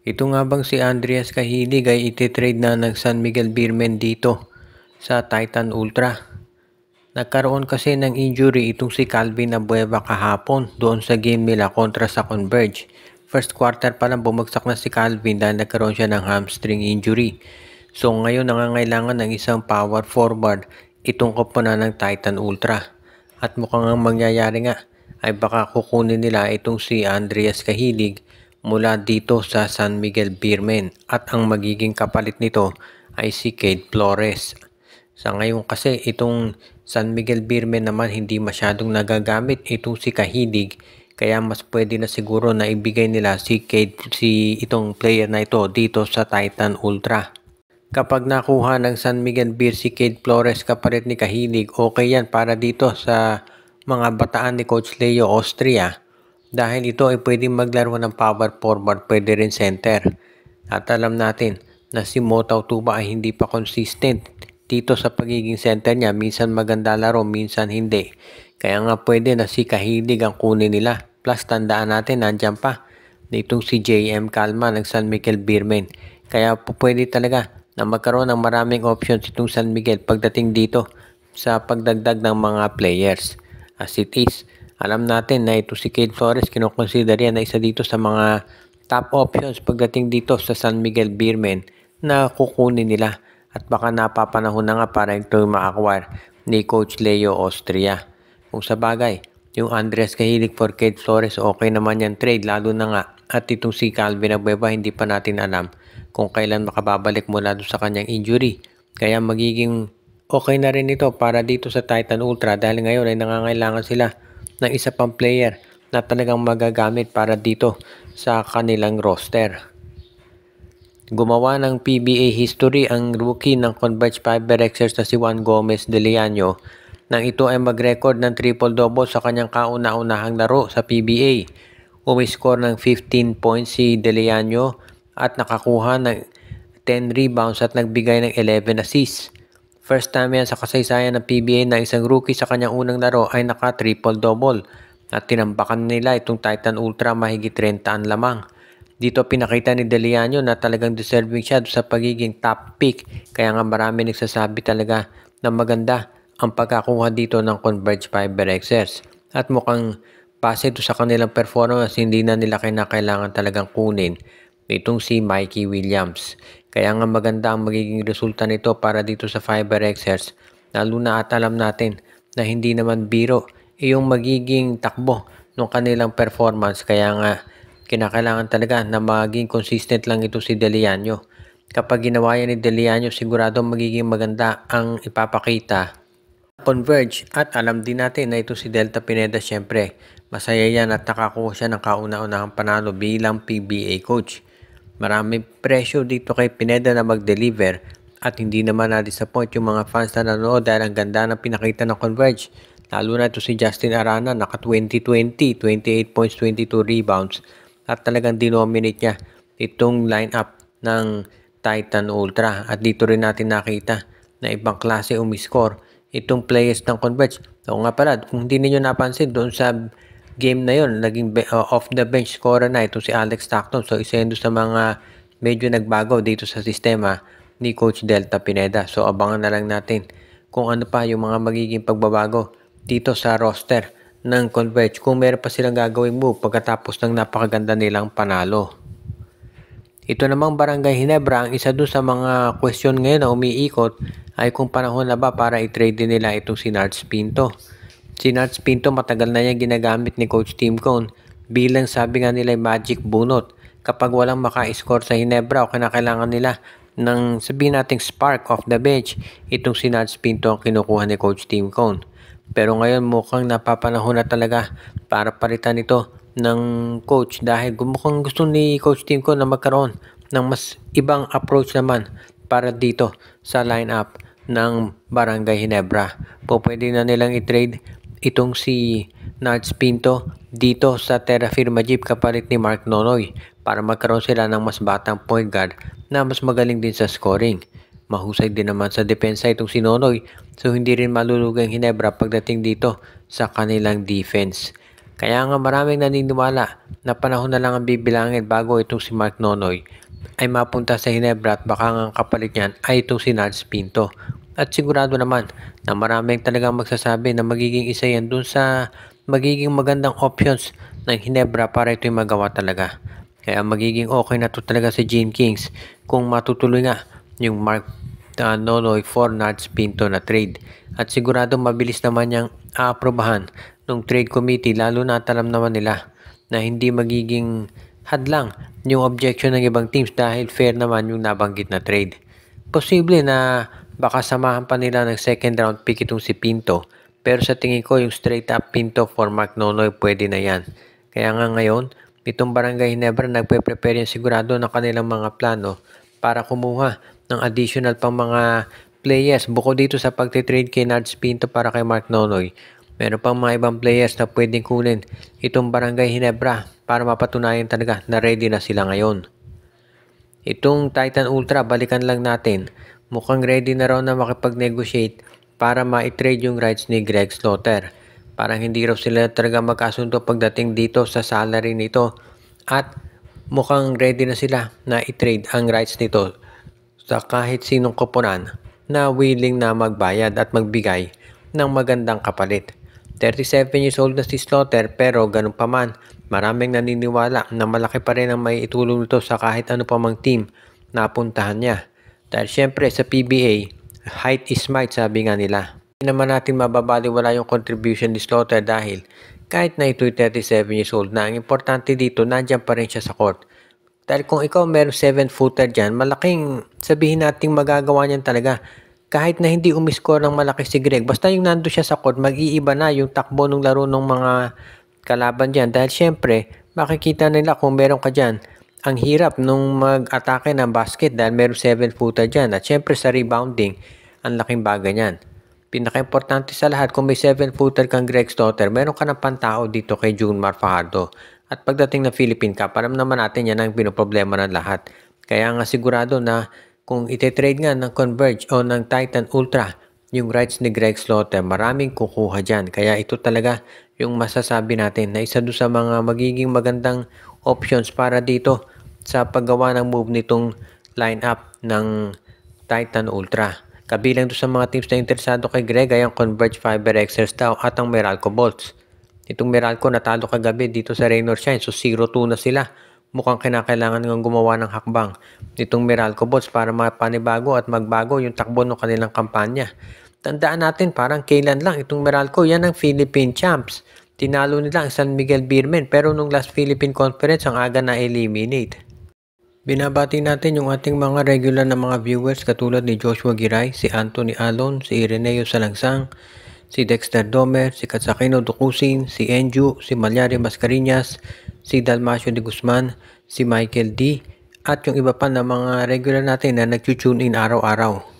Ito nga bang si Andreas Cahilig ay ititrade na ng San Miguel Beermen dito sa Titan Ultra? Nagkaroon kasi ng injury itong si Calvin Abueva kahapon doon sa game nila kontra sa Converge. First quarter pa lang bumagsak na si Calvin dahil nagkaroon siya ng hamstring injury. So ngayon nangangailangan ng isang power forward itong koponan ng Titan Ultra. At mukhang ang mangyayari nga ay baka kukunin nila itong si Andreas Cahilig mula dito sa San Miguel Beermen at ang magiging kapalit nito ay si Cade Flores. Sa ngayon kasi itong San Miguel Beermen naman hindi masyadong nagagamit itong si Cahilig, kaya mas pwede na siguro na ibigay nila si itong player na ito dito sa Titan Ultra. Kapag nakuha ng San Miguel Beer si Cade Flores kapalit ni Cahilig, okay yan para dito sa mga bataan ni Coach Leo Austria. Dahil ito ay pwedeng maglaro ng power forward, pwede rin center. At alam natin na si Motaw Tuba ay hindi pa consistent dito sa pagiging center niya. Minsan maganda laro, minsan hindi. Kaya nga pwede na si Cahilig ang kunin nila. Plus tandaan natin nandyan pa itong si JM Calma ng San Miguel Beermen. Kaya po pwede talaga na magkaroon ng maraming options itong San Miguel pagdating dito sa pagdagdag ng mga players. As it is, alam natin na ito si Cade Flores kinukonsider yan na isa dito sa mga top options pagdating dito sa San Miguel Beermen na kukunin nila at baka napapanahon na nga para ito ma-acquire ni Coach Leo Austria. Kung sa bagay, yung Andres Cahilig for Cade Flores okay naman yan trade, lalo na nga at itong si Calvin Abueva hindi pa natin alam kung kailan makababalik mula doon sa kanyang injury. Kaya magiging okay na rin ito para dito sa Titan Ultra dahil ngayon ay nangangailangan sila ng isa pang player na talagang magagamit para dito sa kanilang roster. Gumawa ng PBA history ang rookie ng Converge Fiber Xers na si Juan Gomez de Leaño nang ito ay mag-record ng triple-double sa kanyang kauna-unahang laro sa PBA. Umiscore ng 15 points si de Leaño at nakakuha ng 10 rebounds at nagbigay ng 11 assists. First time yan sa kasaysayan ng PBA na isang rookie sa kanyang unang laro ay naka-triple-double at tinambakan nila itong Titan Ultra mahigit 30 lamang. Dito pinakita ni De Leaño na talagang deserving siya sa pagiging top pick, kaya nga marami nagsasabi talaga na maganda ang pagkakuha dito ng Converge Fiber Xers. At mukhang base ito sa kanilang performance, hindi na nila kailangan talagang kunin itong si Mikey Williams. Kaya nga maganda ang magiging resulta nito para dito sa Fiber Xers, lalo na at alam natin na hindi naman biro yung magiging takbo ng kanilang performance. Kaya nga kinakailangan talaga na maging consistent lang ito si De Leaño. Kapag ginawa yan ni De Leaño, sigurado magiging maganda ang ipapakita Converge. At alam din natin na ito si Delta Pineda, syempre masaya yan at nakakuha siya ng kauna-unahang panalo bilang PBA coach. Marami presyo dito kay Pineda na mag-deliver at hindi naman na-disappoint yung mga fans na nanonood dahil ang ganda ng pinakita ng Converge. Lalo na ito si Justin Arana, naka 20-20, 28 points, 22 rebounds at talagang dinominate niya itong lineup ng Titan Ultra. At dito rin natin nakita na ibang klase umiscore itong players ng Converge. So nga pala, kung hindi niyo napansin doon sa game na yon, naging off the bench scorer na ito si Alex Stockton. So isa yun sa mga medyo nagbago dito sa sistema ni Coach Delta Pineda. So abangan na lang natin kung ano pa yung mga magiging pagbabago dito sa roster ng Converge, kung meron pa silang gagawing move pagkatapos ng napakaganda nilang panalo. Ito namang Barangay Ginebra, ang isa doon sa mga question ngayon na umiikot ay kung panahon na ba para i-trade nila itong si Nards Pinto. Si Nards Pinto matagal na yan ginagamit ni Coach Tim Cone bilang sabi nga nila magic bunot. Kapag walang maka-score sa Ginebra o kinakailangan nila ng sabihin nating spark off the bench, itong si Nards Pinto ang kinukuha ni Coach Tim Cone. Pero ngayon mukhang napapanahon na talaga para palitan ito ng coach dahil mukhang gusto ni Coach Tim Cone na magkaroon ng mas ibang approach naman para dito sa lineup ng Barangay Ginebra. Pwede na nilang i-trade itong si Nards Pinto dito sa Terra Firma Jeep kapalit ni Mark Nonoy para magkaroon sila ng mas batang point guard na mas magaling din sa scoring. Mahusay din naman sa depensa itong si Nonoy, so hindi rin malulugang Ginebra pagdating dito sa kanilang defense. Kaya nga maraming naniniwala na panahon na lang ang bibilangin bago itong si Mark Nonoy ay mapunta sa Hinebra at baka ang kapalit niyan ay itong si Nads Pinto. At sigurado naman na maraming talagang magsasabi na magiging isa yan dun sa magiging magandang options ng Hinebra para ito'y magawa talaga. Kaya magiging okay na to talaga si Gene Kings kung matutuloy nga yung Mark Nonoy for Nads Pinto na trade. At sigurado mabilis naman niyang aaprobahan ng trade committee, lalo na alam naman nila na hindi magiging hadlang yung objection ng ibang teams dahil fair naman yung nabanggit na trade. Posible na baka samahan pa nila ng second round pick itong si Pinto, pero sa tingin ko yung straight up Pinto for Mark Nonoy pwede na yan. Kaya nga ngayon, itong Barangay Hinebra nagpe-prepare yan sigurado ng kanilang mga plano para kumuha ng additional pang mga players bukod dito sa pagtitrade kay Nads Pinto para kay Mark Nonoy. Meron pang mga ibang players na pwedeng kunin itong Barangay Hinebra para mapatunayan talaga na ready na sila ngayon. Itong Titan Ultra, balikan lang natin. Mukhang ready na raw na makipag-negotiate para ma-trade yung rights ni Greg Slaughter. Parang hindi raw sila talaga magkasundo pagdating dito sa salary nito at mukhang ready na sila na i-trade ang rights nito sa kahit sinong koponan na willing na magbayad at magbigay ng magandang kapalit. 37 years old na si Slaughter pero ganun pa man, maraming naniniwala na malaki pa rin ang may itulong nito sa kahit ano pa mang team na puntahan niya. Dahil syempre sa PBA, height is might sabi nga nila. Hindi naman natin mababaliwala yung contribution ni Slaughter dahil kahit na ito'y 37 years old na, ang importante dito nandiyan pa rin siya sa court. Dahil kung ikaw meron 7-footer dyan, malaking sabihin nating magagawa niyan talaga. Kahit na hindi umiscore ng malaki si Greg, basta yung nando siya sa court, mag-iiba na yung takbo ng laro ng mga kalaban dyan. Dahil syempre, makikita nila kung meron ka dyan, ang hirap nung mag-atake ng basket dahil meron 7-footer dyan. At syempre sa rebounding, ang laking bagay niyan. Pinaka-importante sa lahat, kung may 7-footer kang Greg Slaughter, meron ka ng pantao dito kay Junmar Fajardo. At pagdating na Philippine Cup, alam naman natin yan ang pinoproblema ng lahat. Kaya nga sigurado na kung ite-trade nga ng Converge o ng Titan Ultra, yung rights ni Greg Slaughter, maraming kukuha dyan. Kaya ito talaga yung masasabi natin na isa doon sa mga magiging magandang options para dito sa paggawa ng move nitong lineup ng Titan Ultra. Kabilang doon sa mga teams na interesado kay Greg ay ang Converge Fiber Xers daw at ang Meralco Bolts. Itong Meralco natalo kagabi dito sa Rain or Shine, so 0-2 na sila. Mukhang kinakailangan ng gumawa ng hakbang nitong Meralco Bolts para mapanibago at magbago yung takbo ng kanilang kampanya. Tandaan natin parang kailan lang itong Meralco, yan ang Philippine Champs. Tinalo nila ang San Miguel Beermen pero nung last Philippine Conference ang aga na eliminate. Binabati natin yung ating mga regular na mga viewers katulad ni Joshua Giray, si Anthony Alon, si Ireneo Salangsang, si Dexter Domer, si Katsakino Dukusin, si Enju, si Malyari Mascarinas, si Dalmacio de Guzman, si Michael D, at yung iba pa na mga regular natin na nag-tune in araw-araw.